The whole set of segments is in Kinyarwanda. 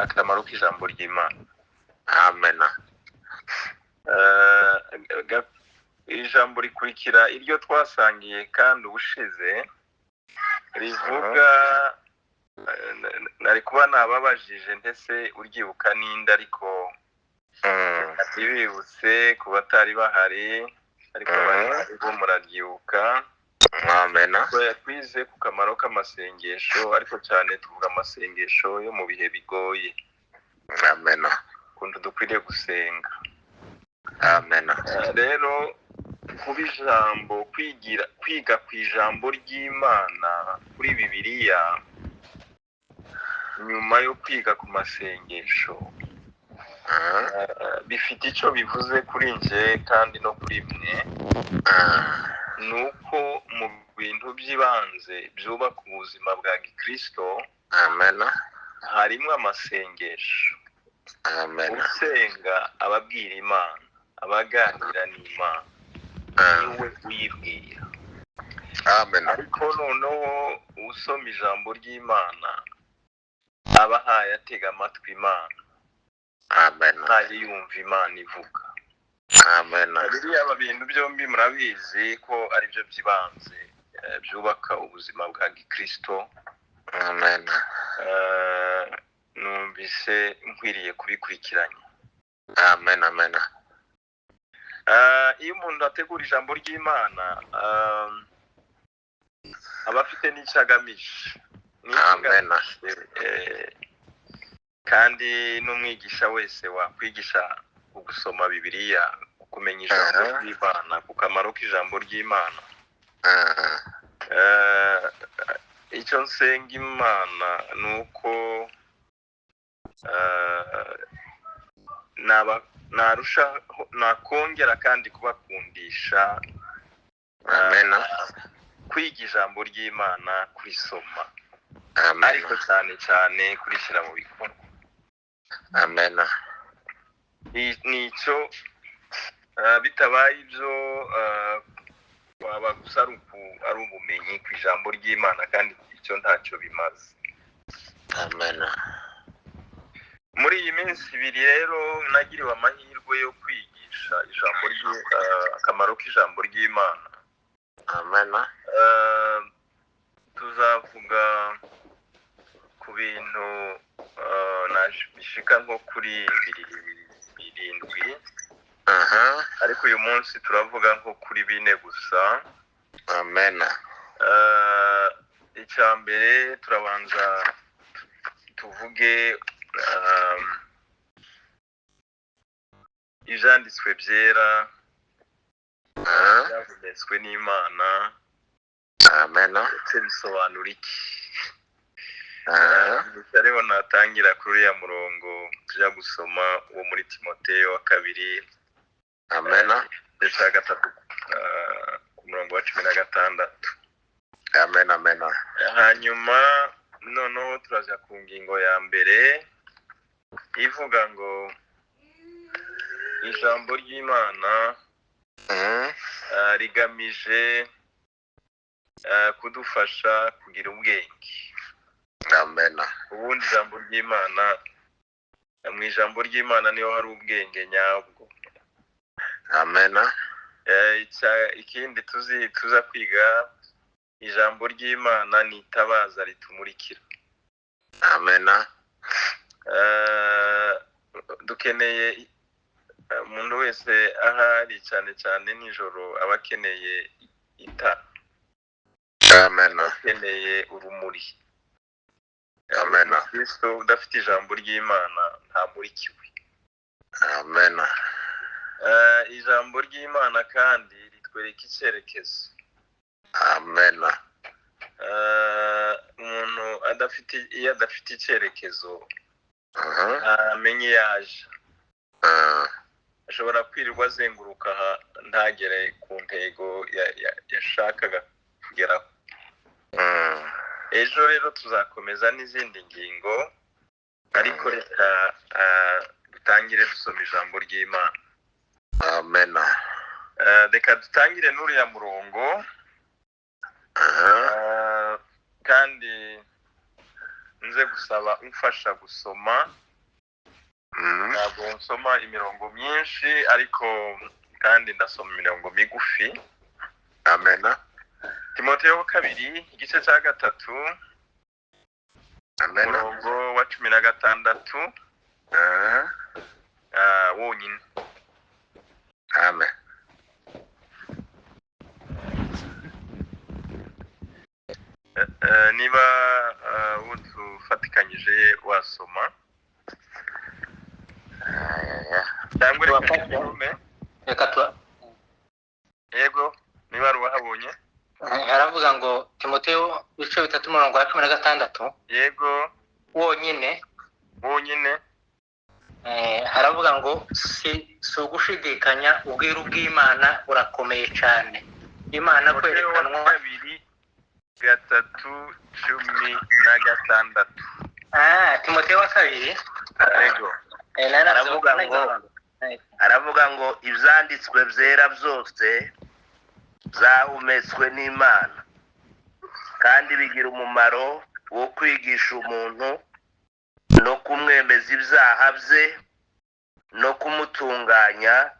akamaro k'ijambo ry'Imana. Amen. Ijambo rikurikira iryo twasangiye kandi ubushize rivuga nari kuba nababajije ndetse uryibuka n'indi ariko ntibibutse ku batari bahari ariko bari bo murabyibuka. Amen. Twize ku kamaro k'amasengesho ariko cyane tuvuga amasengesho yo mu bihe bigoye. Amen. Kuntu dukwiriye gusenga. Amen. Rero kuba ijambo kwiga ku ijambo ry'Imana kuri Bibiliya nyuma yo kwiga ku masengesho bifite icyo bivuze kuri nje kandi no kuri mwe. Nuko mu bintu by'ibanze byubaka ubuzima bwa gikristo harimo amasengesho. Usenga ababwira Imana, abaganira n'Imana, niwe uyibwira. Ariko noneho usoma ijambo ry'Imana abahaye atega amatwi Imana, ntayo yumva Imana ivuga. Biriya aba bintu byombi murabizi ko ari byo by'ibanze byubaka ubuzima bwa gikristo. Numvise nkwiriye kubikurikiranya. Amen. Iyo umuntu ategura ijambo ry'Imana aba afite n'icyo agamije. Kandi n'umwigisha wese wakwigisha gusoma Bibiliya, kumenya ijambo ry'Imana, ku kamaro k'ijambo ry'Imana. Icyo nsenga Imana ni uko nakongera kandi kubakundisha kwiga ijambo ry'Imana, kurisoma, ariko cyane cyane kurishyira mu bikorwa. Nicyo bitabaye ibyo waba gusa ari ubumenyi ku ijambo ry'Imana kandi icyo ntacyo bimaze. Muri iyi minsi ibiri rero nagiriwe amahirwe yo kwigisha akamaro k'ijambo ry'Imana. Tuzavuga ku bintu bishika nko kuri birindwi, ariko uyu munsi turavuga nko kuri 4 gusa. Icya mbere turabanza tuvuge ibyanditswe byera byavumetswe n'Imana. Ndetse bisobanura iki? Rero natangira kuri uriya murongo tujya gusoma uwo muri Timoteyo wa 2 cya 3 ku murongo wa 16. Hanyuma noneho turaza ku ngingo ya mbere ivuga ngo ijambo ry'Imana rigamije kudufasha kugira ubwenge. Ubundi ijambo ry'Imana, mu ijambo ry'Imana niho hari ubwenge nyabwo. Ikindi tuza kwiga, ijambo ry'Imana ni itabaza ritumurikira. Dukeneye umuntu wese ahari cyane cyane nijoro aba akeneye itara, akeneye urumuri. Kristo udafite ijambo ry'Imana ntamurikiwe. Ijambo ry'Imana kandi ritwereka icyerekezo. Umuntu iyo adafite icyerekezo ntamenye yaje. Ashobora kwirirwa azenguruka ntagere ku ntego yashakaga kugeraho. Ejo rero tuzakomeza n'izindi ngingo, ariko reka dutangire dusoma ijambo ry'Imana. Reka dutangire n'uriya murongo, kandi nze gusaba umfasha gusoma ntabwo nsoma imirongo myinshi ariko kandi ndasoma imirongo migufi. Amen. Timoteyo wa kabiri igice cya gatatu Amen. umurongo wa 16 wonyine. Amen. Niba ufatikanyije wasoma cyangwa reka yego niba ari uwahabonye. haravuga ngo Timoteyo ibice 3:16 yego wonyine haravuga ngo si ugushidikanya ubwiru bw'Imana burakomeye cyane. Imana kwerekanwa 2:3-16. Timoteyo wa kabiri yego aravuga ngo ibyanditswe byera byose byahumetswe n'Imana kandi bigira umumaro wo kwigisha umuntu no kumwemeza ibyaha bye no kumutunganya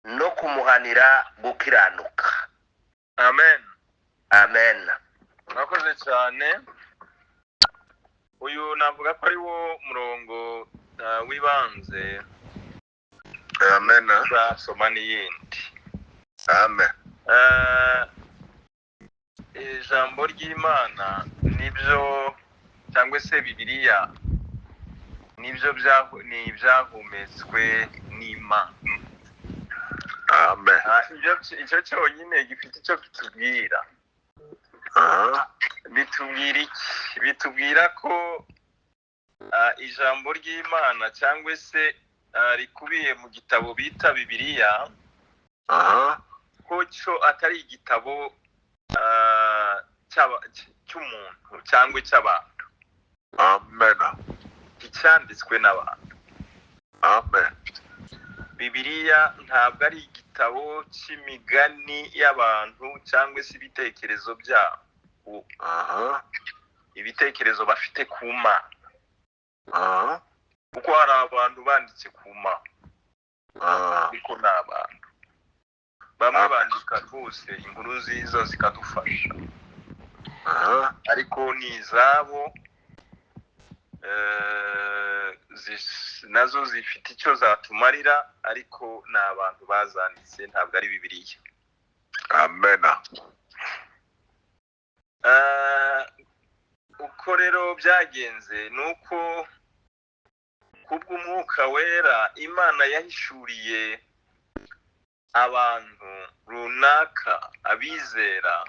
no kumuhanira gukiranuka. amen. Amen. Murakoze cyane. Uyu navuga ko ari wo murongo w'ibanze. Amen. Zasoma n'iyindi. Amen. Ijambo ry'Imana nibyo cyangwa se Bibiliya nibyo byahumetswe n'Imana. Amen. Icyo cyonyine gifite icyo kitubwira. Bitubwira iki? Bitubwira ko ijambo ry'Imana cyangwa se rikubiye mu gitabo bita Bibiliya ko cyo atari igitabo cy'umuntu cyangwa cy'abantu. Amen. Icyanditswe n'abantu. Amen. Bibiliya ntabwo ari igitabo cy'imigani y'abantu cyangwa se ibitekerezo byabo. Ibitekerezo bafite ku Mana. Kuko hari abantu banditse ku Mana. Ariko ni abantu. Bamwe bandika rwose inkuru nziza zikadufasha. Ariko ni izabo nazo zifite icyo zatumarira ariko ni abantu bazanditse ntabwo ari Bibiliya. Amen. Uko rero byagenze nuko kubw'umwuka wera Imana yahishuriye abantu runaka abizera,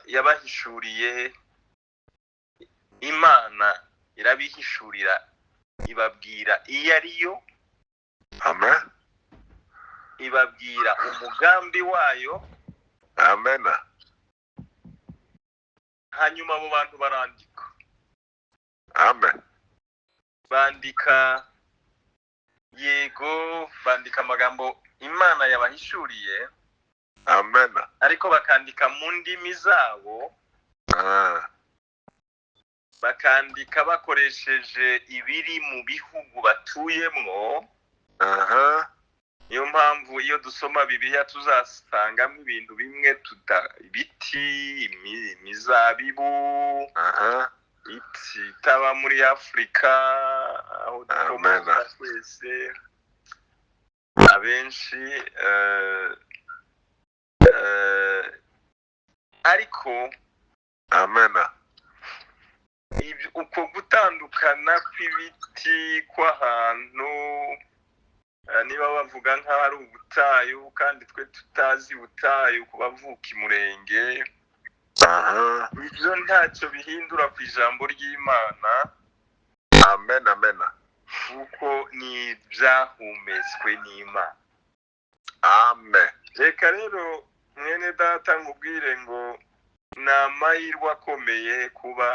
yabahishuriye Imana irabihishurira ibabwira iyo ariyo. Amen. Ibabwira umugambi wayo. Amen. Hanyuma abo bantu barandika. Amen. Bandika yego, bandika amagambo Imana yabahishuriye. Amen. Ariko bakandika mu ndimi zabo. Bakandika bakoresheje ibiri mu bihugu batuyemwo. Niyo mpamvu iyo dusoma Bibiliya tuzasangamo ibintu bimwe ibiti, imizabibu, itaba muri Afurika aho dukomoka twese abenshi, ariko Amen. uko gutandukana kw'ibiti kw'ahantu, niba bavuga nk'aho ari ubutayu kandi twe tutazi ubutayu ku bavuka Imurenge, ibyo ntacyo bihindura ku ijambo ry'Imana. Amen. Amen. Kuko ni ibyahumetswe n'Imana. Amen. Reka rero mwene data nkubwire ngo ni amahirwe akomeye kuba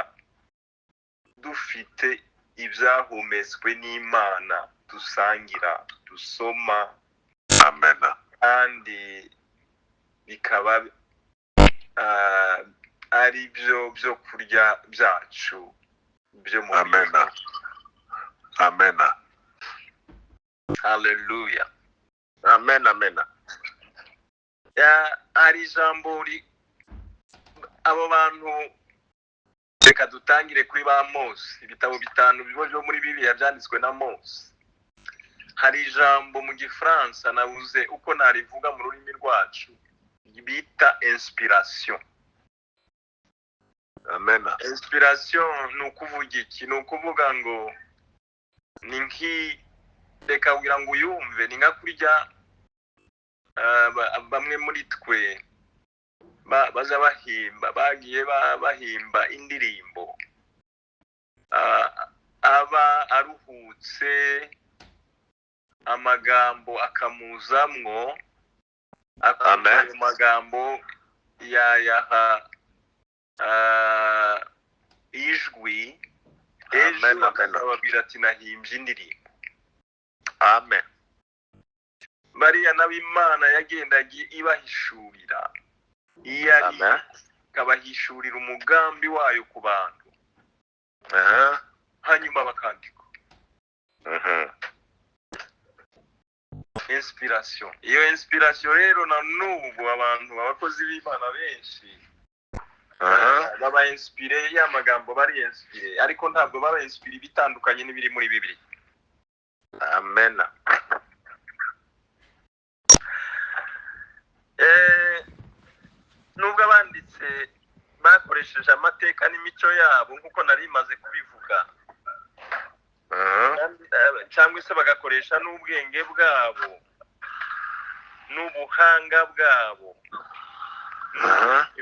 dufite ibyahumetswe n'Imana dusangira, dusoma. Amen. Kandi bikaba ari byo kurya byacu byo mu Amen. Amen. Hallelujah. Amen. Amen. Hari ijambo abo bantu, reka dutangire kuri ba Mose. Ibitabo bitanu byo muri Bibiliya byanditswe na Mose. Hari ijambo mu Gifaransa nabuze uko narivuga mu rurimi rwacu bita inspiration. Amen. Inspiration ni ukuvuga iki? Ni ukuvuga ngo ni reka kugira ngo uyumve ni nka kurya bamwe muri twe baza bagiye bahimba indirimbo, aba aruhutse amagambo akamuzamwo, ayo magambo yayaha ijwi, ejo akababwira ati nahimbye indirimbo. Amen. Mariya nawe Imana yagendaga ibahishurira, ikabahishurira umugambi wayo ku bantu, hanyuma bakandika. Inspiration. Iyo inspiration rero na n'ubu abantu abakozi b'Imana benshi baba inspire y'amagambo bari inspire, ariko ntabwo baba inspire bitandukanye n'ibiri muri Bibiliya. Amen. Nubwo abanditse bakoresheje amateka n'imico yabo nk'uko nari maze kubivuga, cyangwa se bagakoresha n'ubwenge bwabo n'ubuhanga bwabo,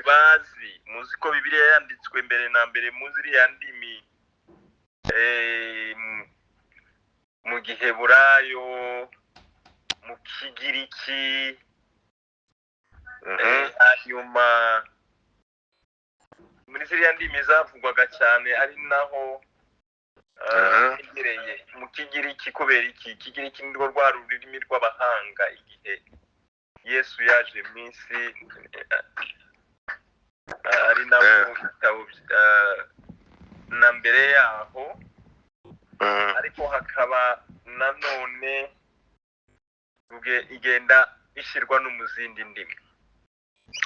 bazi muzi ko Bibiliya yanditswe mbere na mbere muzi iriya ndimi mu Giheburayo, mu Kigiriki, hanyuma muri ziriya ndimi zavugwaga cyane ari naho igereye mu Kigiriki. Kubera iki? Kigiriki nirwo rwa rurimi rw'abahanga igihe Yesu yaje mu isi, ari nabwo ibitabo na mbere yaho, ariko hakaba nanone igenda ishyirwa no mu zindi ndimi.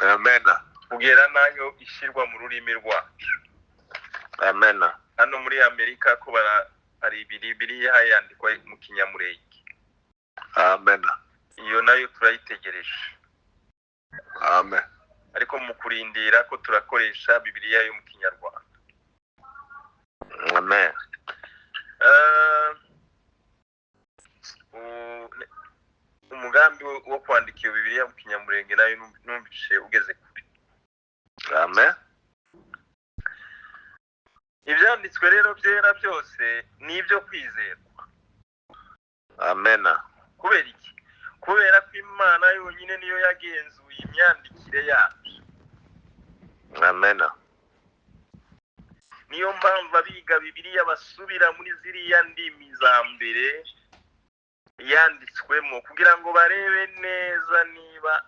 Amen. Kugera nayo ishyirwa mu rurimi rwacu. Amen. Hano muri Amerika ko hari Bibiliya yandikwa mu Kinyamurenge. Amen. Iyo nayo turayitegereje. Amen. Ariko mu kurindira ko turakoresha Bibiliya yo mu Kinyarwanda. Amen. Umugambi wo kwandika iyo Bibiliya mu Kinyamurenge nayo numvise ugeze kure. Amen. Ibyanditswe rero byera byose ni ibyo kwizerwa. Amen. Kubera iki? Kubera ko Imana yonyine niyo yagenzuye imyandikire yacu. Amen. Niyo mpamvu abiga Bibiliya basubira muri ziriya ndimi za mbere yanditswemo, kugira ngo barebe neza niba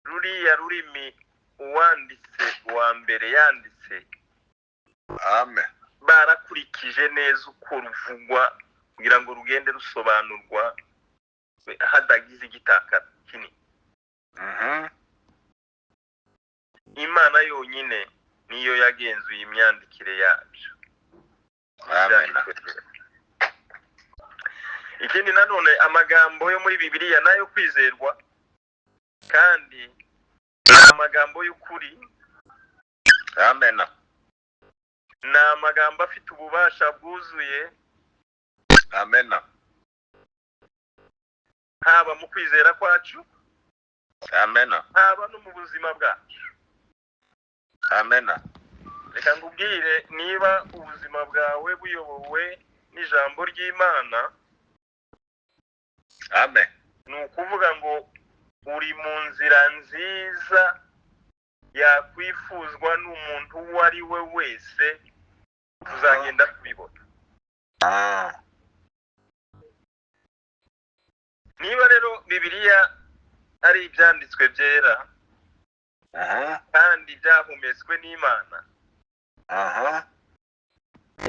ruriya rurimi uwanditse uwa mbere yanditse Amen. barakurikije neza uko ruvugwa, kugira ngo rugende rusobanurwa hadagize igitakara kinini. Imana yonyine niyo yagenzuye imyandikire yacu. Amen. Ikindi nanone amagambo yo muri Bibiliya nayo kwizerwa, kandi amagambo y'ukuri. Amen. Ni amagambo afite ububasha bwuzuye. Amen. Haba mu kwizera kwacu, Amen. haba no mu buzima bwacu. Amen. Reka ngubwire, niba ubuzima bwawe buyobowe n'ijambo ry'Imana, Amen. ni ukuvuga ngo uri mu nzira nziza yakwifuzwa n'umuntu uwo ari we wese uzagenda kubibona. Niba rero Bibiliya ari ibyanditswe byera kandi byahumetswe n'Imana,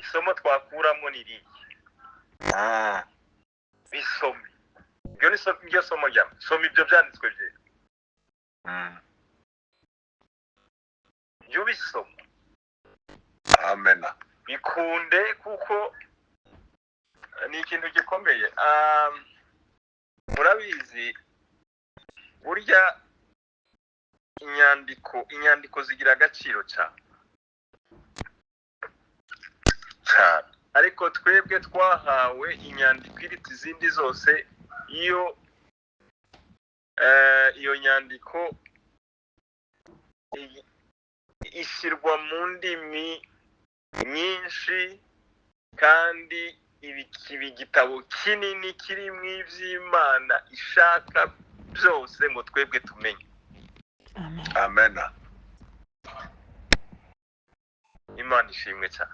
isomo twakuramo ni irihe? bisome ibyo ni iryo somo rya soma ibyo byanditswe byera iyo bisoma amena bikunde kuko ni ikintu gikomeye murabizi burya inyandiko zigira agaciro cyane ariko twebwe twahawe inyandiko iruta izindi zose iyo nyandiko ishyirwa mu ndimi nyinshi kandi ibi gitabo kinini kiri mu iby'Imana ishaka byose ngo twebwe tumenye. amena Imana ishimwe cyane.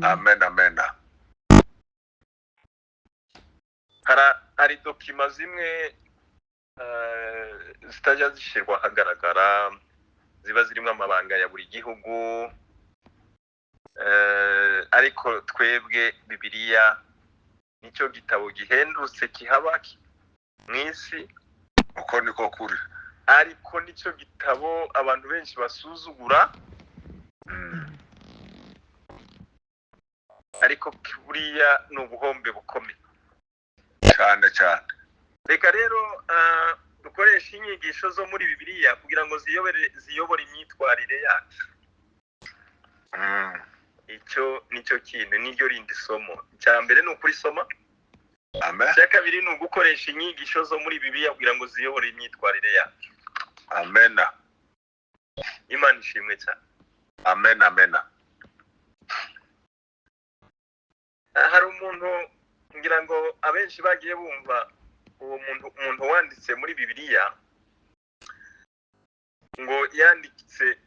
amena hari dokima zimwe zitajya zishyirwa ahagaragara ziba zirimo amabanga ya buri gihugu ariko twebwe Bibiliya nicyo gitabo gihendutse kihaba mu isi uko niko kuri ariko nicyo gitabo abantu benshi basuzugura ariko buriya ni ubuhombe bukomeye cyane reka rero dukoresha inyigisho zo muri Bibiliya kugira ngo ziyobore imyitwarire yacu. Icyo nicyo kintu niryo rindi somo. Icya mbere ni ukurisoma, icya kabiri ni ugukoresha inyigisho zo muri Bibiliya kugira ngo ziyobore imyitwarire yacu. amena Imana ishimwe cyane. amena Hari umuntu ngira ngo abenshi bagiye bumva uwo umuntu wanditse muri Bibiliya ngo yanditse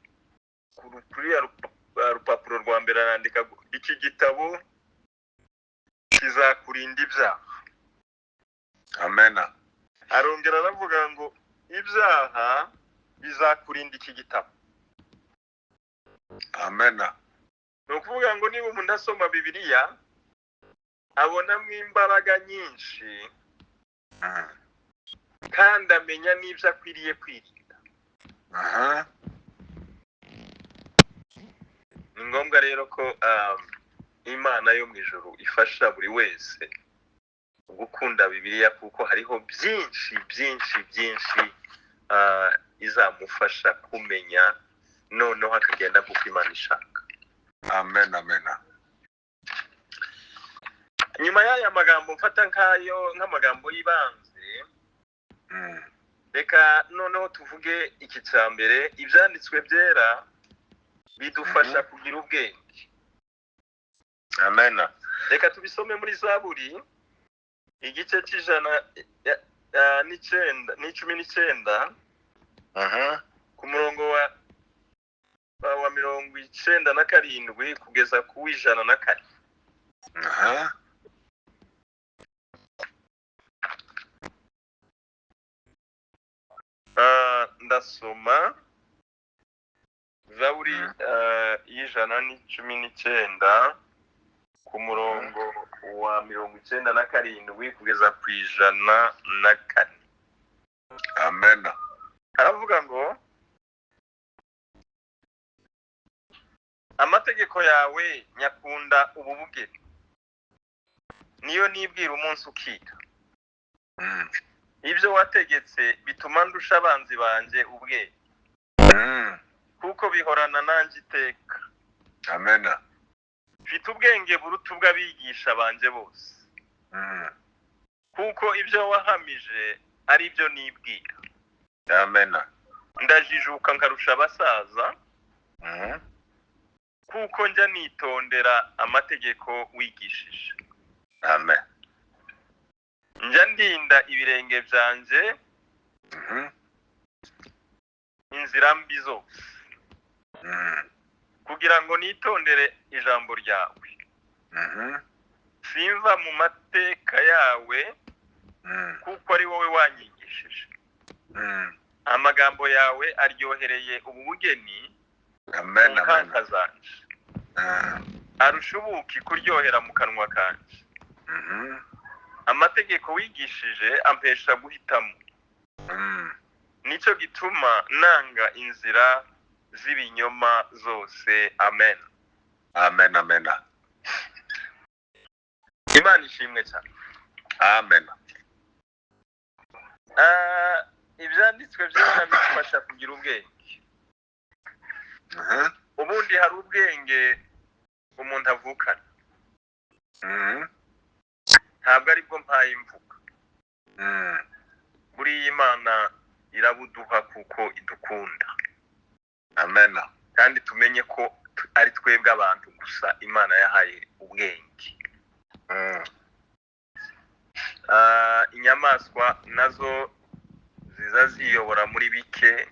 kuri rupapuro rwa mbere arandika iki gitabo kizakurinda ibyaha. amena Arongera aravuga ngo ibyaha bizakurinda iki gitabo. amena Ni ukuvuga ngo niba umuntu asoma Bibiliya abonamo imbaraga nyinshi kandi amenya n'ibyo akwiriye kwirinda. Ni ngombwa rero ko Imana yo mu ijuru ifasha buri wese gukunda Bibiliya kuko hariho byinshi izamufasha kumenya noneho akagenda kuko Imana ishaka. amena Nyuma y'aya magambo mfata nk'amagambo y'ibanze, reka noneho tuvuge iki cya mbere. Ibyanditswe byera bidufasha kugira ubwenge. amena Reka tubisome muri Zaburi igice c'19 ku murongo wa 97 kugeza ku 104. Ndasoma Zaburi y'19 ku murongo wa 97 kugeza ku 104. amena Aravuga ngo amategeko yawe nyakunda ububugeni niyo nibwira umunsi ukira. Ibyo wategetse bituma ndusha abanzi banjye ubwenge kuko bihorana nanjye iteka. amena Mfite ubwenge buruta ubw'abigisha banjye bose kuko ibyo wahamije ari byo nibwira. amena Ndajijuka nkarusha abasaza kuko njya nitondera amategeko wigishije. amen Njya ndinda ibirenge byanjye inzira mbi zose kugira ngo nitondere ijambo ryawe. Simva mu mateka yawe kuko ari wowe wanyigishije. Amagambo yawe aryohereye ubugeni amena mu kanka zanje. Arusha ubuki kuryohera mu kanwa kanje. amategeko wigishije ampesha guhitamo. Nicyo gituma nanga inzira z'ibinyoma zose. Amen. Amen. Amen. Imana ishimwe cyane. Amen. Ibyanditswe byera bifasha kugira ubwenge. Ubundi hari ubwenge umuntu avukana. Ntabwo ari bwo mpaye imvuga. Buriya Imana irabuduha kuko idukunda. Amen. Kandi tumenye ko ari twebwe abantu gusa Imana yahaye ubwenge. Inyamaswa nazo ziza ziyobora muri bike.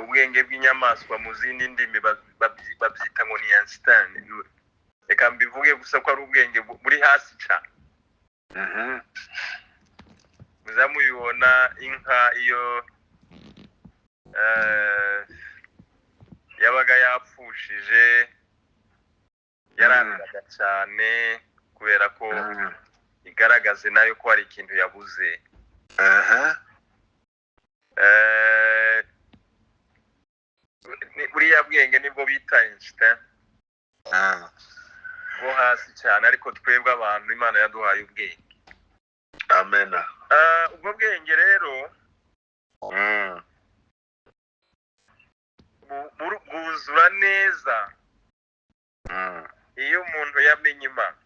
Ubwenge bw'inyamaswa mu zindi ndimi babyita ngo ni instinct. Reka mbivuge gusa ko ari ubwenge buri hasi cyane. Muzamubibona inka iyo yabaga yapfushije yarariraga cyane kubera ko igaragaze nayo ko hari ikintu yabuze. Buriya bwenge nibwo bita instinct bwo hasi cyane, ariko twebwe abantu Imana yaduhaye ubwenge. Amen. Ubwo bwenge rero bwuzura neza iyo umuntu yamenye Imana.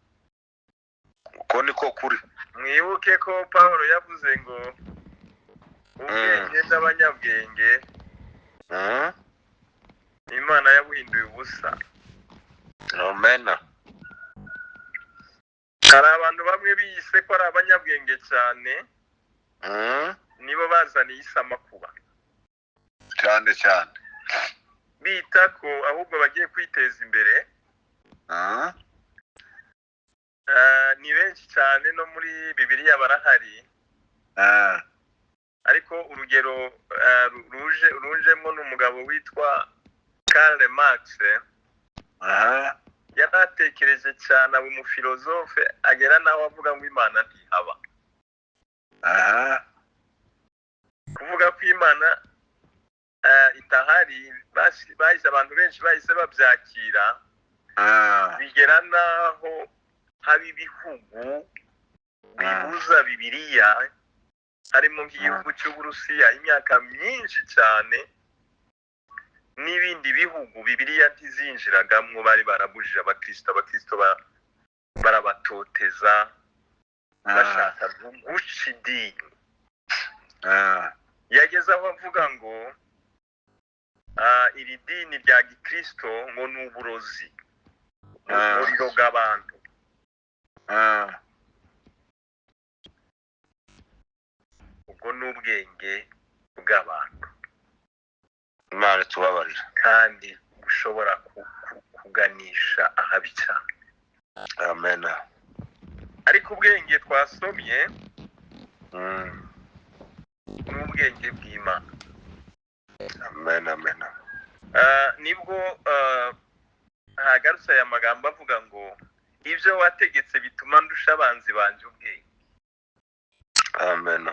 Uko niko kuri. Mwibuke ko Pawulo yavuze ngo ubwenge bw'abanyabwenge Imana yabuhinduye ubusa. Amen. Hari abantu bamwe biyise ko ari abanyabwenge cyane, nibo bazaniye isi amakuba. Cyane cyane. Bita ko ahubwo bagiye kwiteza imbere. Ni benshi cyane no muri Bibiliya barahari. Ariko urugero rujemo n'umugabo witwa Karl Marx. Yaratekereje cyane, aba umufilozofe agera naho avuga ngo Imana ntihaba. Kuvuga ko Imana itahari bahise abantu benshi bahise babyakira. Bigera naho haba ibihugu bibuza Bibiliya, harimo nk'igihugu cy'Uburusiya imyaka myinshi cyane, n'ibindi bihugu Bibiliya ntizinjiragamwo, bari barabujije abakristo barabatoteza bashaka guca idini. Yageze aho avuga ngo iri dini rya gikristo ngo ni uburozi, riroga abantu. Ubwo ni ubwenge bw'abantu Imana tubabarira kandi bushobora kuganisha ahabi cyane. Amen. Ariko ubwenge twasomye ni ubwenge bw'Imana. Amen. Amen. Nibwo hagarutse aya magambo avuga ngo ibyo wategetse bituma ndusha abanzi banje ubwenge. Amen.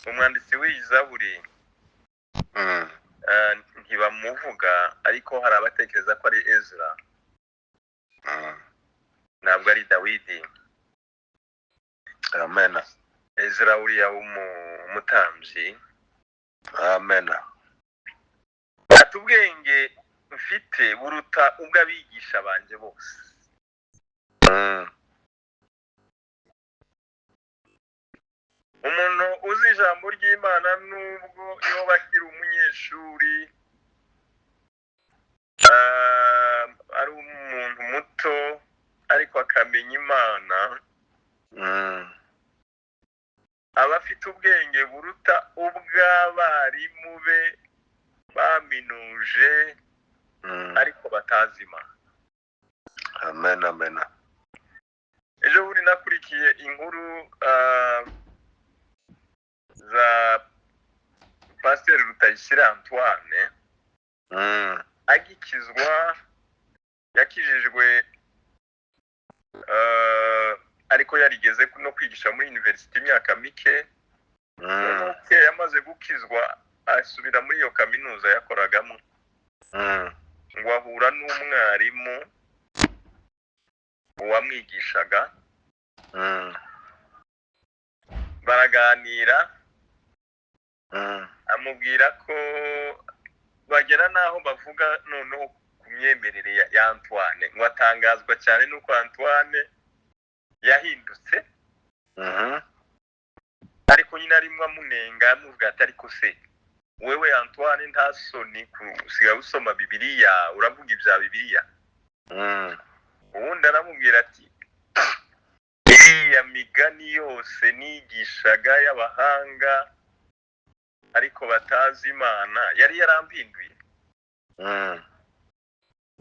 Umwanditsi w'Izaburi ntibamuvuga, ariko hari abatekereza ko ari Ezra. Ntabwo ari Dawidi. Amen. Ezra uriya w'umutambyi. Amen. Ati ubwenge mfite buruta ubw'abigisha banje bose. Umuntu uzi ijambo ry'Imana nubwo yoba akiri umunyeshuri, ari umuntu muto ariko akamenya Imana, aba afite ubwenge buruta ubw'abarimu be baminuje ariko batazi Imana. Amen. Amen. Ejo bundi nakurikiye inkuru za Pasteur Rutayisire Antoine agikizwa yakijijwe ariko yarigeze no kwigisha muri university imyaka mike. Yamaze gukizwa asubira muri iyo kaminuza yakoragamo, ngo ahura n'umwarimu wamwigishaga, baraganira, amubwira ko bagera naho bavuga noneho ku myemerere ya Antoine, ngo atangazwa cyane nuko Antoine yahindutse, ariko nyine arimo amunenga amuvuga ati ariko se wewe Antoine nta soni kusiga usoma Bibiliya, uravuga ibya Bibiliya? Ubundi aramubwira ati iya migani yose nigishaga y'abahanga ariko batazi Imana yari yarampinduye,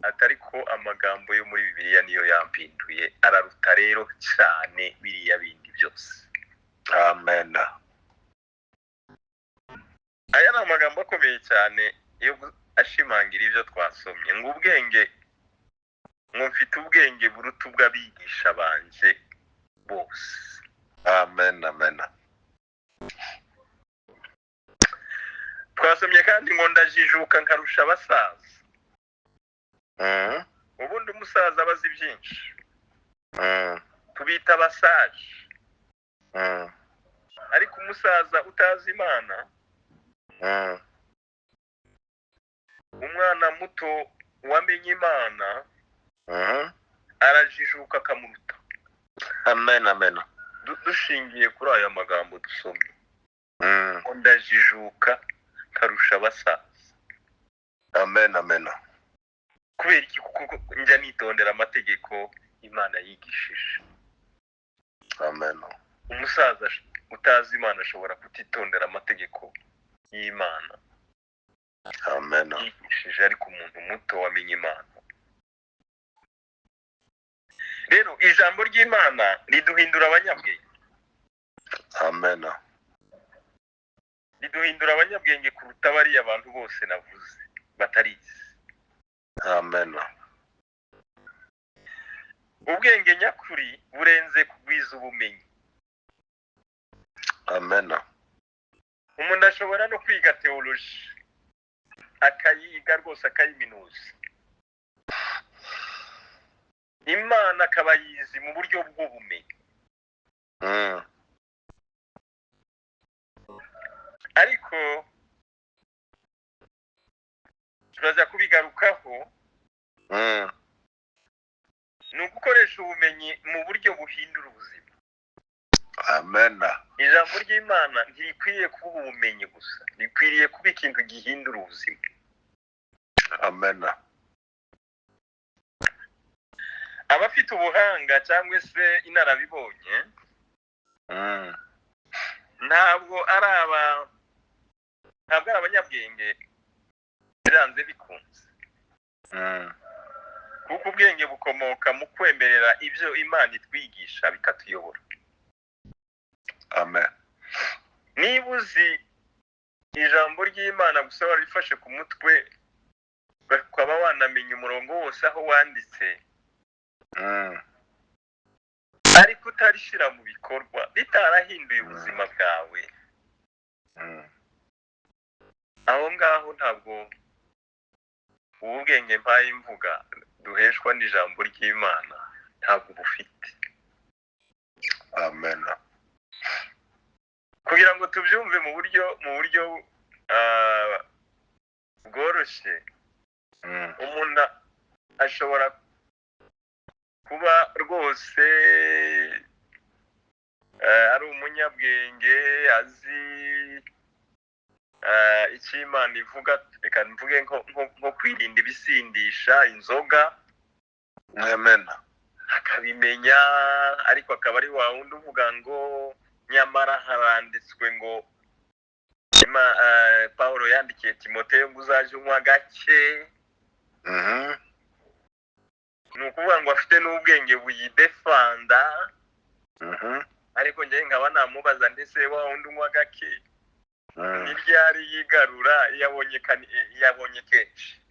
atariko amagambo yo muri Bibiliya niyo yampinduye, araruta rero cyane biriya bindi byose. Amen. Aya ni amagambo akomeye cyane yo ashimangira ibyo twasomye, ngo ubwenge, ngo mfite ubwenge buruta ubw'abigisha banje bose. Amen. Amen. Twasomye kandi ngo ndajijuka nkarusha abasaza. Ubundi umusaza abazi byinshi, tubita abasaje. Ariko umusaza utazi Imana, umwana muto wamenye Imana, arajijuka akamuruta. Amen. Amen. Dushingiye kuri aya magambo dusomye, ndajijuka karusha abasaza. Amen. Amen. Kubera iki? Kuko njya nitondera amategeko Imana yigishije. Amen. Umusaza utazi Imana ashobora kutitondera amategeko y'Imana. Amen. Yigishije, ariko umuntu muto wamenye Imana. Rero ijambo ry'Imana riduhindura abanyabwenge. Amen. Riduhindura abanyabwenge kuruta bariya abantu bose navuze batarizi. Amen. Ubwenge nyakuri burenze kugwiza ubumenyi. Amen. Umuntu ashobora no kwiga theology, akayiga rwose akayiminuza, Imana akaba yizi mu buryo bw'ubumenyi. Ariko turaza kubigarukaho, ni ugukoresha ubumenyi mu buryo buhindura ubuzima. Amen. Ijambo ry'Imana ntirikwiriye kuba ubumenyi gusa, rikwiriye kuba ikintu gihindura ubuzima. Amen. Abafite ubuhanga cyangwa se inarabibonye, ntabwo ari abanyabwenge biranze bikunze, kuko ubwenge bukomoka mu kwemerera ibyo Imana itwigisha bikatuyobora. Amen. Niba uzi ijambo ry'Imana gusa warifashe ku mutwe, ukaba wanamenya umurongo wose aho wanditse, ariko utarishyira mu bikorwa, bitarahinduye ubuzima bwawe, aho ngaho ntabwo ubu bwenge mpaye mvuga duheshwa n'ijambo ry'Imana ntabwo bufite. Amen. Kugira ngo tubyumve mu buryo bworoshye, umuntu ashobora kuba rwose ari umunyabwenge, azi icyo Imana ivuga, reka mvuge nko kwirinda ibisindisha, inzoga. Amen. Akabimenya, ariko akaba ari wa wundi uvuga ngo nyamara haranditswe ngo Pawulo yandikiye Timoteyo ngo uzaje unywa gake. Ni ukuvuga ngo afite n'ubwenge buyidefanda, ariko njye nkaba namubaza ndetse wa wundi unywa gake ni ryari yigarura yabonye kenshi.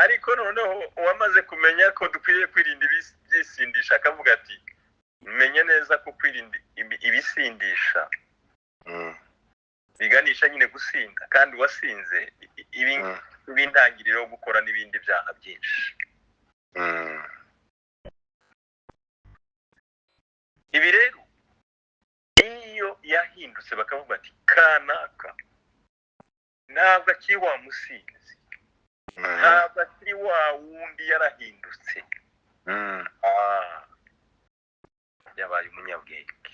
ariko noneho uwamaze kumenya ko dukwiye kwirinda ibisindisha akavuga ati menye neza ko kwirinda ibisindisha biganisha nyine gusinda, kandi wasinze ibi intangiriro yo gukora n'ibindi byaha byinshi. Ibi rero iyo yahindutse bakavuga ati kanaka ntabwo akiri wa musinzi, ntabwo akiri wa wundi yarahindutse, yabaye umunyabwenge,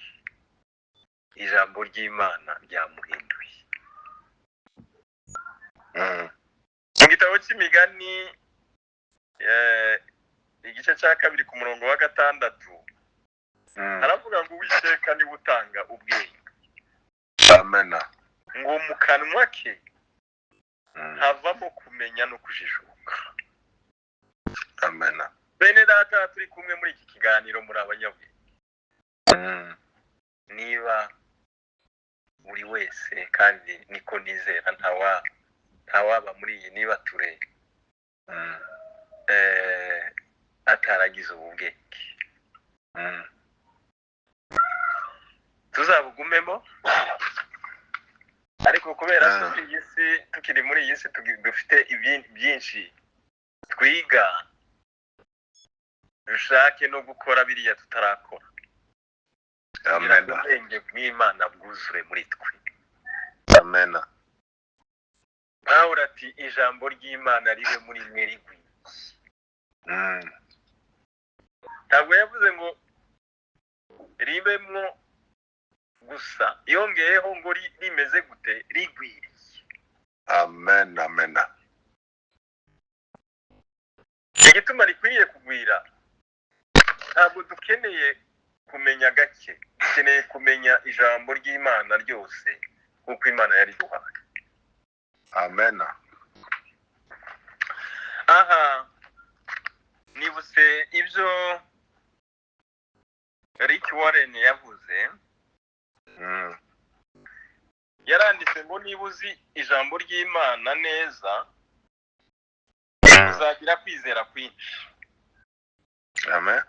ijambo ry'Imana ryamuhinduye. Mu gitabo cy'imigani igice cya 2 ku murongo wa 6 haravuga ngo Uwiteka niwe utanga ubwenge. Amena. Ngo mu kanwa ke havamo kumenya no kujijuka. Amena. Bene data turi kumwe muri iki kiganiro muri abanyabwenge. Niba buri wese, kandi niko nizera ntawaba muri iyi niba ture ataragize ubwenge, tuzabugumemo. Ariko kubera tukiri muri iyi si dufite byinshi twiga, dushake no gukora biriya tutarakora. Amena. Ubwenge bw'Imana bwuzure muri twe. Amena. Pawulo ati ijambo ry'Imana ribe muri mwe rigwiye. Ntabwo yavuze ngo ribemwo gusa, yongeyeho ngo rimeze gute, rigwiriye. Amen. Amena. Igituma rikwiriye kugwira, ntabwo dukeneye kumenya gake, dukeneye kumenya ijambo ry'Imana ryose kuko Imana yari duhaye. Amena. Aha nibutse ibyo Rick Warren yavuze. Yaranditse ngo niba uzi ijambo ry'Imana neza uzagira kwizera kwinshi. Amen.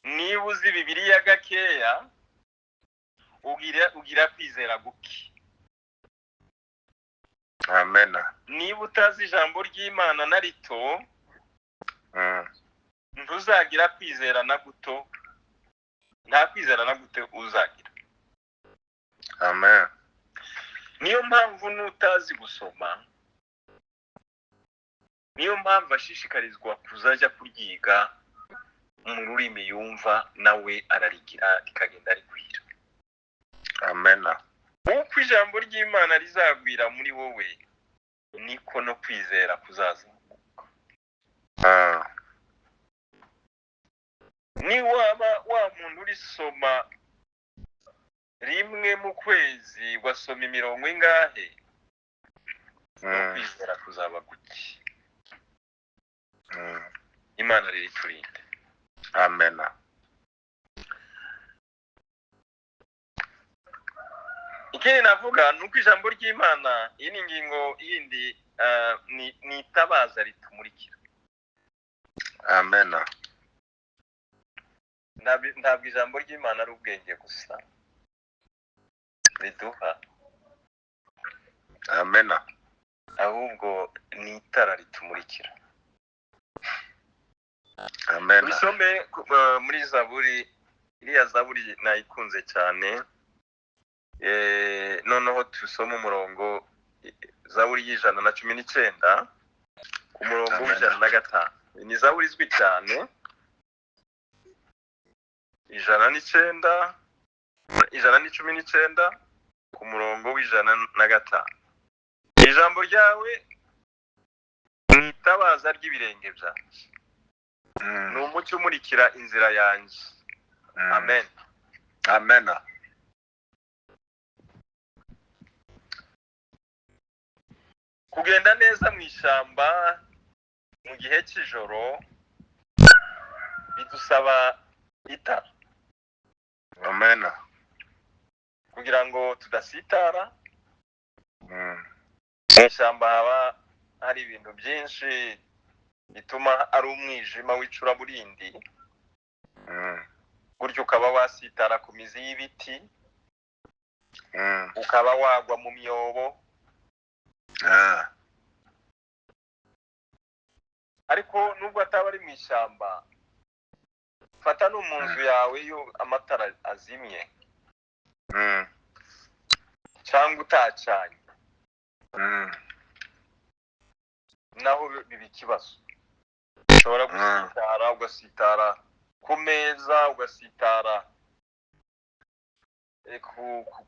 Niba uzi Bibiliya gakeya ugira kwizera guke. Amena. Niba utazi ijambo ry'Imana na rito ntuzagira kwizera na guto, nta kwizera na gute uzagira. Amen. Niyo mpamvu n'utazi gusoma, niyo mpamvu ashishikarizwa kuzajya kuryiga mu rurimi yumva, nawe ararigira rikagenda rigwira. Amena. Uko ijambo ry'Imana rizagwira muri wowe, niko no kwizera kuzazamuka. Ni waba wa muntu urisoma rimwe mu kwezi, wasoma imirongo ingahe, no kwizera kuzaba guke. Imana riri turinde. Amena. Ikindi navuga nuko ijambo ry'Imana, iyi ni ingingo yindi, ni itabaza ritumurikira. Amena. Ntabwo ijambo ry'Imana ari ubwenge gusa riduha, Amena. ahubwo ni itara ritumurikira. Amena. Bisome muri Zaburi, iriya Zaburi nayikunze cyane. Noneho tusome umurongo, Zaburi y'119 ku murongo w'105. Ni Zaburi izwi cyane. 119 ku murongo w'105. Ijambo ryawe ni itabaza ry'ibirenge byanjye, ni umucyo umurikira inzira yanjye. Amen. Amena. Kugenda neza mu ishyamba mu gihe cy'ijoro bidusaba itara. Amena. Kugira ngo tudasitara. Mu ishyamba haba hari ibintu byinshi bituma ari umwijima w'icuraburindi, gutyo ukaba wasitara ku mizi y'ibiti, ukaba wagwa mu myobo. Ariko nubwo ataba ari mu ishyamba, fata no mu nzu yawe iyo amatara azimye cyangwa utacanye, naho biba ikibazo. Ushobora gusitara, ugasitara ku meza, ugasitara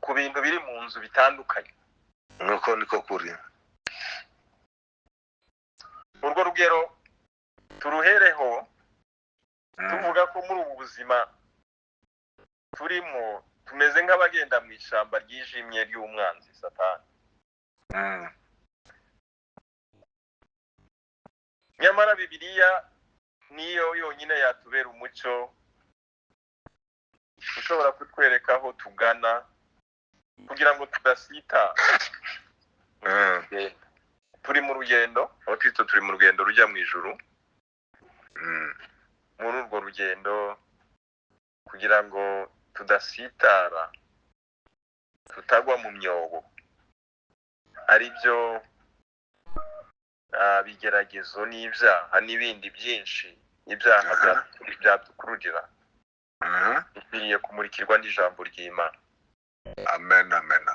ku bintu biri mu nzu bitandukanye. nuko niko kuri. Urwo rugero turuhereho tuvuga ko muri ubu buzima turimo tumeze nk'abagenda mu ishyamba ryijimye ry'umwanzi Satani. Nyamara Bibiliya niyo yonyine yatubera umucyo ushobora kutwereka aho tugana kugira ngo tudasita. Turi mu rugendo, abakristo turi mu rugendo rujya mu ijuru. Muri urwo rugendo kugira ngo tudasitara, tutagwa mu myobo, ari byo bigeragezo n'ibyaha n'ibindi byinshi, ibyaha byadukururira, dukwiriye kumurikirwa n'ijambo ry'Imana. Amen, amen.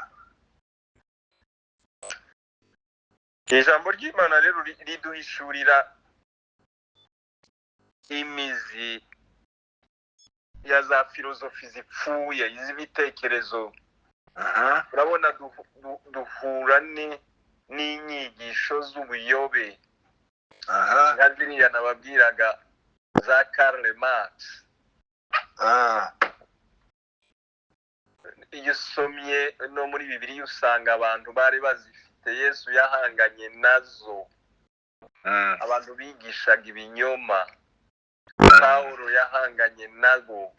Ijambo ry'Imana rero riduhishurira imizi ya za filozofi zipfuye, iz'ibitekerezo. Urabona duhura n'inyigisho z'ubuyobe, nka ziriya nababwiraga za Karl Marx. Iyo usomye no muri Bibiliya usanga abantu bari bazifite, Yesu yahanganye nazo, abantu bigishaga ibinyoma, Pawulo yahanganye nabo.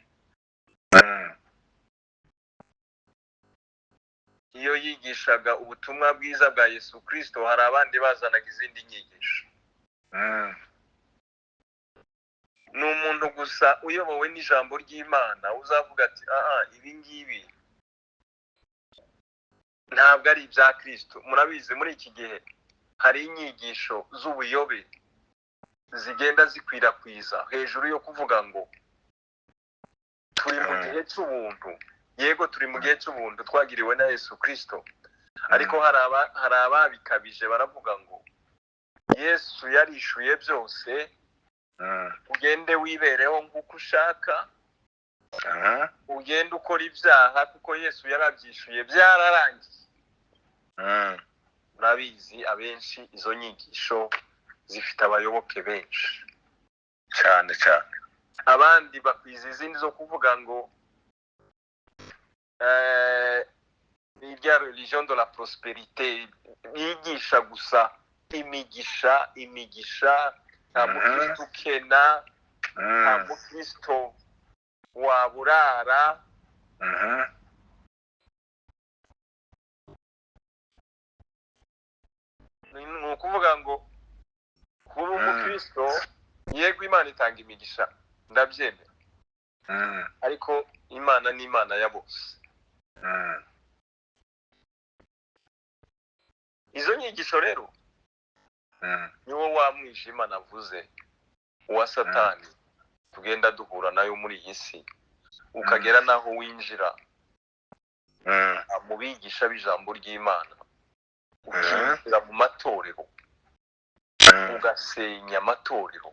Iyo yigishaga ubutumwa bwiza bwa Yesu Kristo, hari abandi bazanaga izindi nyigisho. Ni umuntu gusa uyobowe n'ijambo ry'Imana uzavuga ati ibi ngibi ntabwo ari ibya Kristo. Murabizi muri iki gihe hari inyigisho z'ubuyobe zigenda zikwirakwiza hejuru yo kuvuga ngo turi mu gihe cy'ubuntu. Yego turi mu gihe cy'ubuntu twagiriwe na Yesu Kristo, ariko hari ababikabije baravuga ngo Yesu yarishuye byose, ugende wibereho nk'uko ushaka, ugende ukora ibyaha kuko Yesu yarabyishuye, byararangiye. Murabizi abenshi izo nyigisho zifite abayoboke benshi cyane cyane. Abandi bakwiza izindi zo kuvuga ngo irya religion de la prosperité, yigisha gusa imigisha, nta mukristo ukena, nta mukristo waburara. Ni ukuvuga ngo kuba umukristo, yego Imana itanga imigisha, ndabyemera, ariko Imana ni Imana ya bose. Izo nyigisho rero niwo wa mwijima navuze wa Satani tugenda duhura nayo muri iyi si, ukagera naho winjira mu bigisha b'ijambo ry'Imana, ukinjira mu matorero, ugasenya amatorero.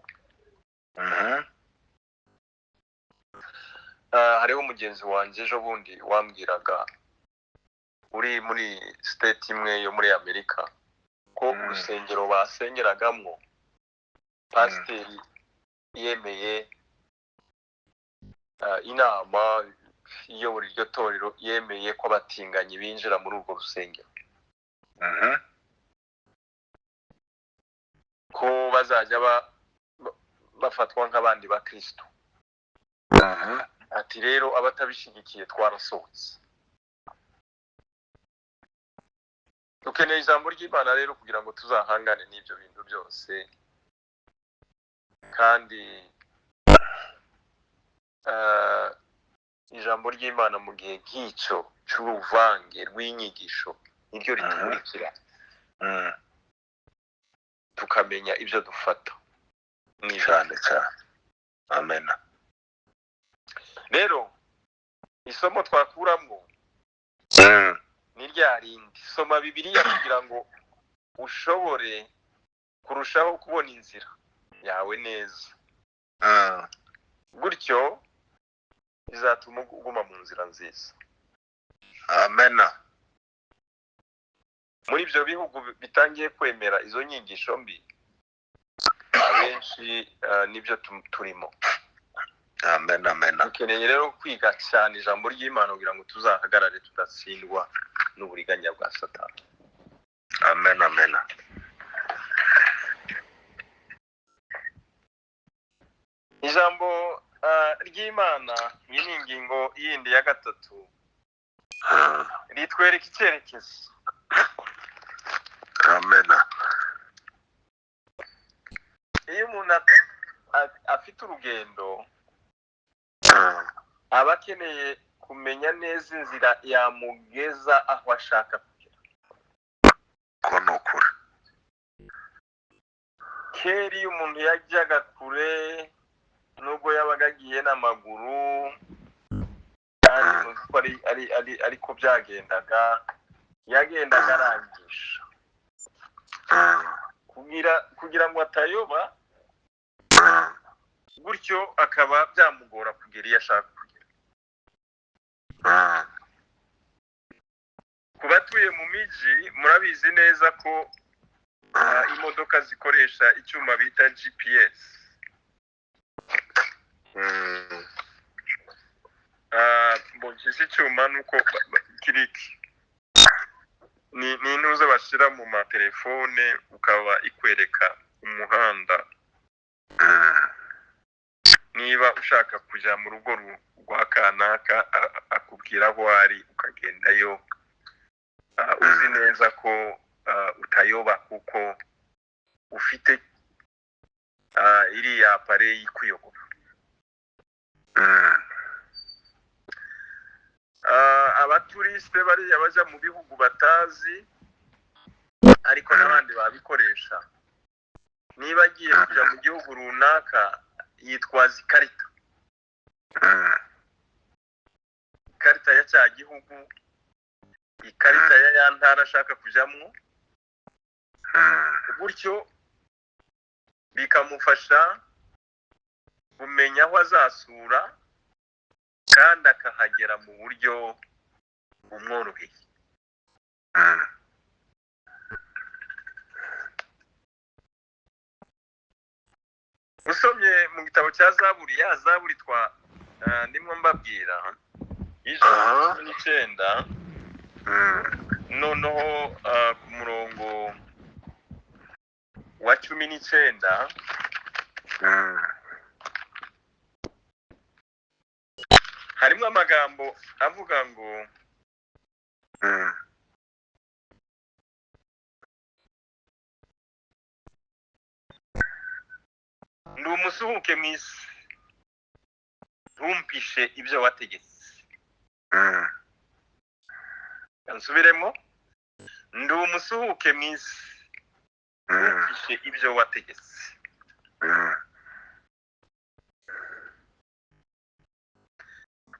Hariho umugenzi wanjye ejo bundi wambwiraga, uri muri state imwe yo muri Amerika, ko urusengero basengeragamo pasiteri yemeye inama iyobora iryo torero, yemeye ko abatinganyi binjira muri urwo rusengero, ko bazajya bafatwa nk'abandi ba Kristo. Ati rero abatabishigikiye twarasohotse. Dukeneye ijambo ry'Imana rero kugira ngo tuzahangane n'ibyo bintu byose kandi ijambo ry'Imana mu gihe nk'icyo cy'uruvange rw'inyigisho niryo ritumurikira tukamenya ibyo dufata cyane cyane. Amen. rero isomo twakuramo ni rya rindi, soma Bibiliya kugira ngo ushobore kurushaho kubona inzira yawe neza, gutyo bizatuma uguma mu nzira nziza. Amen. Muri ibyo bihugu bitangiye kwemera izo nyigisho mbi, abenshi nibyo turimo. Amen. Amen. Dukeneye rero kwiga cyane ijambo ry'Imana kugira ngo tuzahagarare tudatsindwa n'uburiganya bwa Satani. Amen. Amen. Ijambo ry'Imana iyi ni ingingo yindi ya gatatu, ritwereka icyerekezo. Amen. Iyo umuntu afite urugendo aba akeneye kumenya neza inzira yamugeza aho ashaka kugera. Ko ni ukuri. Kera iyo umuntu yajyaga kure, nubwo yabaga agiye n'amaguru kandi ariko byagendaga, yagendaga arangisha kugira ngo atayoba, gutyo akaba byamugora kugera iyo ashaka kugera. Ku batuye mu miji murabizi neza ko imodoka zikoresha icyuma bita GPS. Mbonye icyuma nuko kiriki ni intuza bashyira mu matelefone ukaba ikwereka umuhanda. Niba ushaka kujya mu rugo rwa kanaka akubwira aho ari ukagendayo, uzi neza ko utayoba kuko ufite iriya apareyi kuyobora. Abaturisite bariya bajya mu bihugu batazi ariko n'abandi babikoresha, niba agiye kujya mu gihugu runaka yitwaza ikarita, ikarita ya cya gihugu, ikarita ya ntara ashaka kujyamo, gutyo bikamufasha kumenya aho azasura kandi akahagera mu buryo bumworoheye. Usomye mu gitabo cya Zaburi, ya Zaburi ndimo mbabwira, ijana 19, noneho ku murongo wa 19 harimo amagambo avuga ngo ndi umusuhuke mu isi, ntumpishe ibyo wategetse. Nsubiremo, ndi umusuhuke mu isi, ntumpishe ibyo wategetse.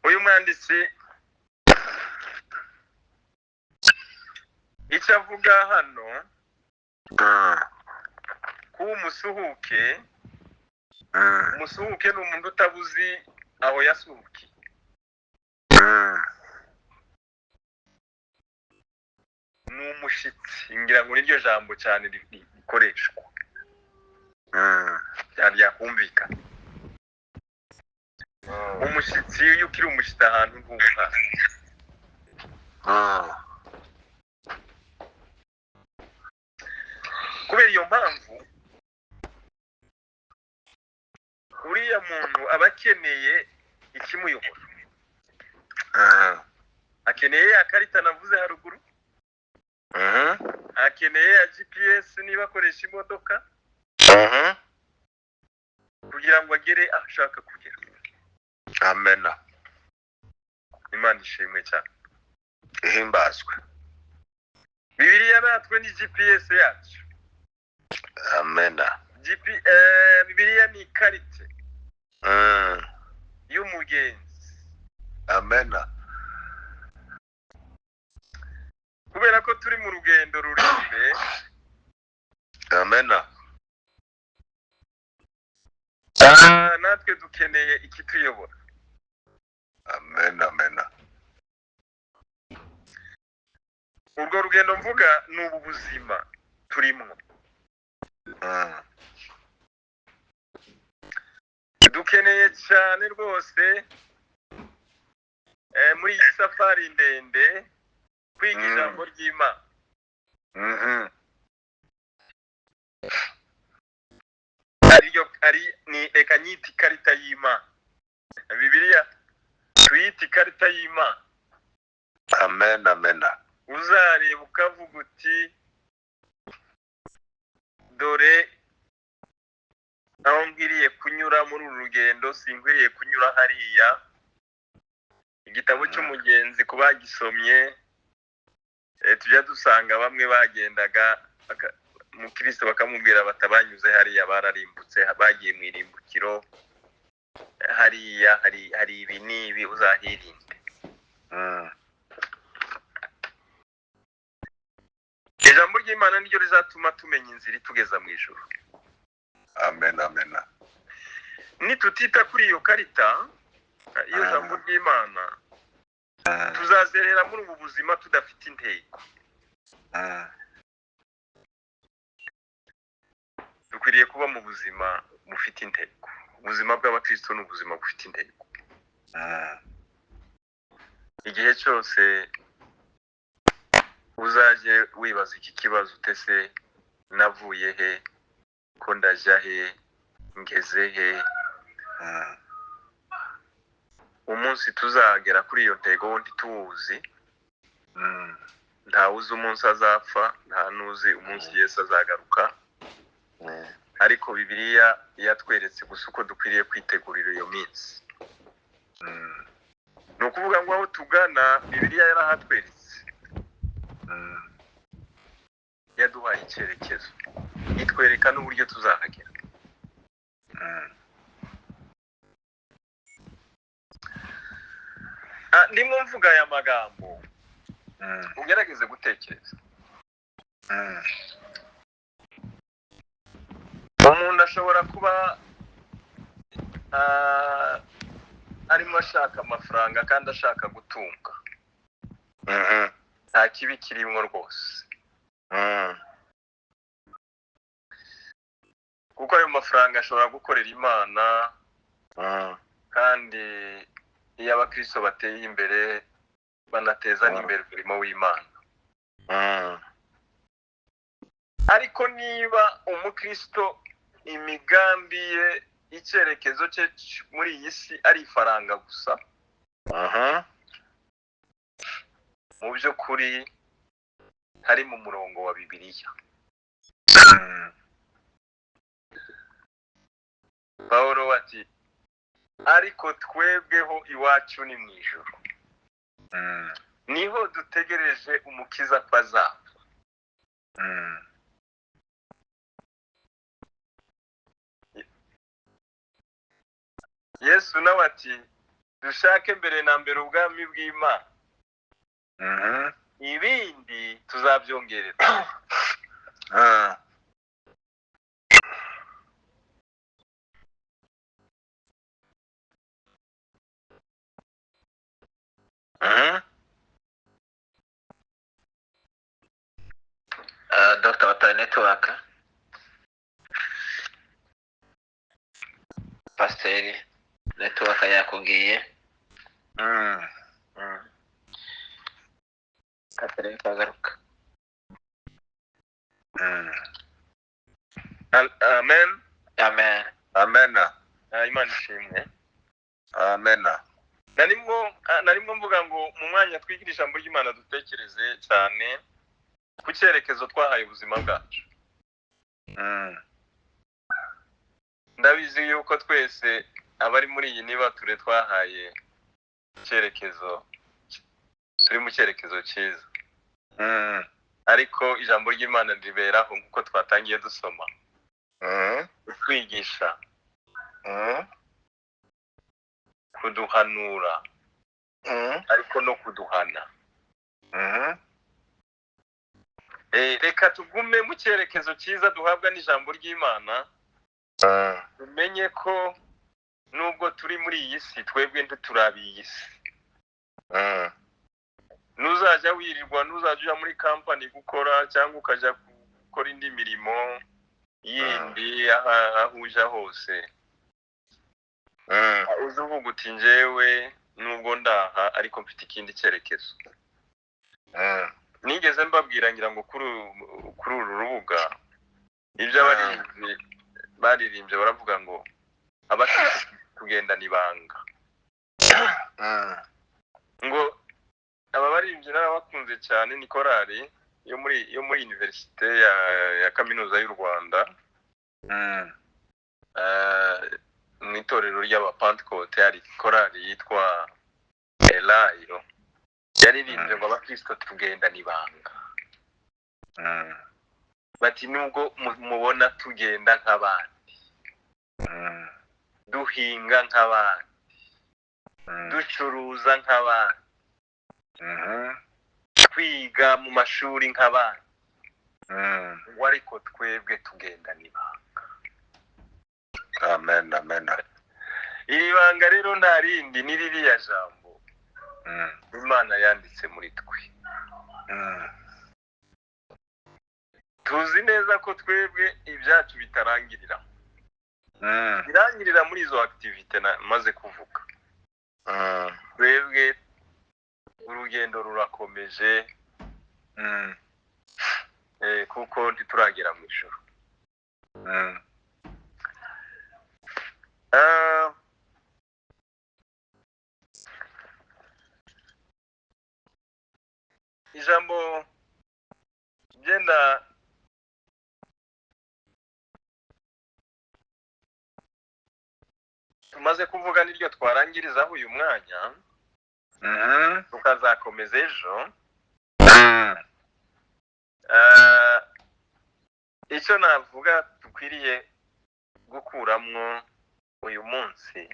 Uyu mwanditsi icyo avuga hano, kuba umusuhuke, umusuhuke ni umuntu utabuzi aho yasuhukiye. Ni umushitsi, ngira ngo niryo jambo cyane rikoreshwa ryakumvikana. Umushitsi, iyo ukiri umushitsi ahantu ntuha. Kubera iyo mpamvu uriya muntu aba akeneye ikimuyobora. Akeneye ya karita navuze haruguru, akeneye ya GPS niba akoresha imodoka, kugira ngo agere aho ashaka kugera. Amen. Imana ishimwe cyane. Ihimbazwe. Bibiliya natwe ni GPS yacu. Amen. Bibiliya ni ikarita y'umugenzi. Amen. Kubera ko turi mu rugendo rurerure. Amen. Natwe dukeneye ikituyobora. Amen. Amen. Urwo rugendo mvuga ni ubu buzima turimo. Dukeneye cyane rwose muri iyi safari ndende kwiga ijambo ry'Imana. Ni reka nyita ikarita y'Imana. Bibiliya tuyita ikarita y'Imana. Amen. Amen. Uzareba ukavuga uti dore aho nkwiriye kunyura muri uru rugendo, sinkwiriye kunyura hariya. Igitabo cy'umugenzi ku bagisomye tujya dusanga bamwe bagendaga mu Kristo bakamubwira batabanyuze hariya bararimbutse, bagiye mu irimbukiro hariya hari ibi n'ibi uzahirinde. Ijambo ry'Imana niryo rizatuma tumenya inzira itugeza mu ijuru. Amen. Amen. Nitutita kuri iyo karita, iyo jambo ry'Imana, tuzazerera muri ubu buzima tudafite intego. Dukwiriye kuba mu buzima bufite intego. Ubuzima bw'abakristo ni ubuzima bufite intego. Igihe cyose uzaje wibaza iki kibazo, utese navuye he, ko ndajya he, ngeze he. Umunsi tuzagera kuri iyo ntego wundi tuwuzi. Nta uzi umunsi azapfa, nta nuzi umunsi Yesu azagaruka. Ariko Bibiliya yatweretse gusa uko dukwiriye kwitegurira iyo minsi. Ni ukuvuga ngo aho tugana Bibiliya yarahatweretse. Yaduhaye icyerekezo, itwereka n'uburyo tuzahagera. Ndimo mvuga aya magambo, ugerageze gutekereza. Umuntu ashobora kuba arimo ashaka amafaranga kandi ashaka gutunga. Nta kibi kirimo rwose. Kuko ayo mafaranga ashobora gukorera Imana, kandi iyo abakristo bateye imbere banateza n'imbere umurimo w'Imana. Ariko niba umukristo imigambi ye, icyerekezo cye muri iyi si ari ifaranga gusa, mu by'ukuri hari mu murongo wa Bibiliya. Pawulo ati ariko twebweho iwacu ni mu ijuru, niho dutegereje umukiza ko azapfa. Yesu nawe ati dushake mbere na mbere ubwami bw'Imana, ibindi tuzabyongerera. Dr. Wataye Network, Pasiteri Network yakubwiye Katerine kagaruka. Amen. Amen. Amen. Imana ishimwe. Amen. Narimo mvuga ngo mu mwanya twigira ijambo ry'Imana dutekereze cyane ku cyerekezo twahaye ubuzima bwacu. ndabizi yuko twese abari muri iyi nibature twahaye icyerekezo, turi mu cyerekezo cyiza, ariko ijambo ry'Imana riberaho nk'uko twatangiye dusoma, kutwigisha, kuduhanura, ariko no kuduhana. Reka tugume mu cyerekezo cyiza duhabwa n'ijambo ry'Imana, tumenye ko nubwo turi muri iyi si twebwe ntiturabiye iyi si. Nuzajya wirirwa, nuzajya muri company gukora cyangwa ukajya gukora indi mirimo yindi ahuja hose, uzuvuga uti njyewe nubwo ndaha ariko mfite ikindi cyerekezo. Nigeze mbabwira ngira ngo kuri uru rubuga ibyo baririmbye baravuga ngo abakristo tugendana ibanga, ngo aba baririmbye n'abakunze cyane ni korali yo muri universite ya kaminuza y'u Rwanda, mu itorero ry'abapentekote hari korali yitwa Elayo, yaririmbye ngo abakristo tugendana ibanga. Bati nubwo mubona tugenda nk'abandi, duhinga nk'abandi, ducuruza nk'abandi, twiga mu mashuri nk'abandi, ngo ariko twebwe tugendana ibanga. Amen, amen. Iri banga rero nta rindi ni ririya jambo Imana yanditse muri twe. Tuzi neza ko twebwe ibyacu bitarangirira, birangirira muri izo activite maze kuvuga. Twebwe urugendo rurakomeje, kuko ntituragera mu ijuru. Ijambo genda tumaze kuvuga niryo twarangirizaho uyu mwanya, tukazakomeza ejo. Icyo navuga dukwiriye gukuramwo uyu munsi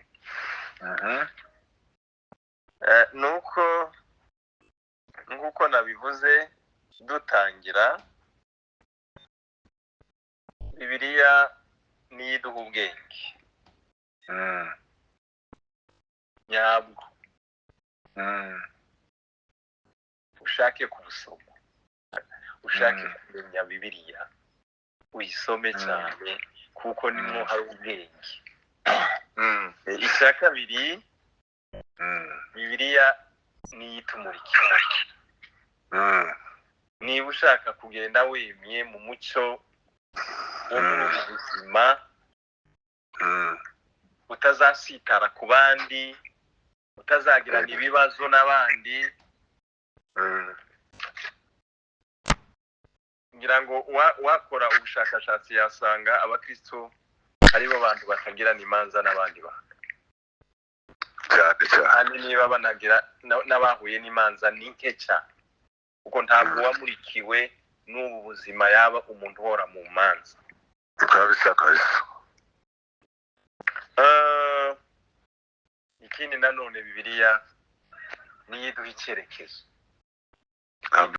nuko nk'uko nabivuze dutangira, Bibiliya niyo iduha ubwenge nyabwo. Ushake kubusoma, ushake kumenya Bibiliya, uyisome cyane kuko nimwo hari ubwenge. Icya kabiri, Bibiliya niyo itumurikira. Niba ushaka kugenda wemye mu mucyo wo muri ubu buzima, utazasitara ku bandi, utazagirana ibibazo n'abandi, ngira ngo wakora ubushakashatsi yasanga abakristo aribo bantu batagirana imanza n'abandi bantu. Kandi niba banagira n'abahuye n'imanza ni nke cyane, kuko ntabwo wamurikiwe n'ubu buzima yaba umuntu uhora mu manza. Ikindi nanone Bibiliya niyo iduha icyerekezo.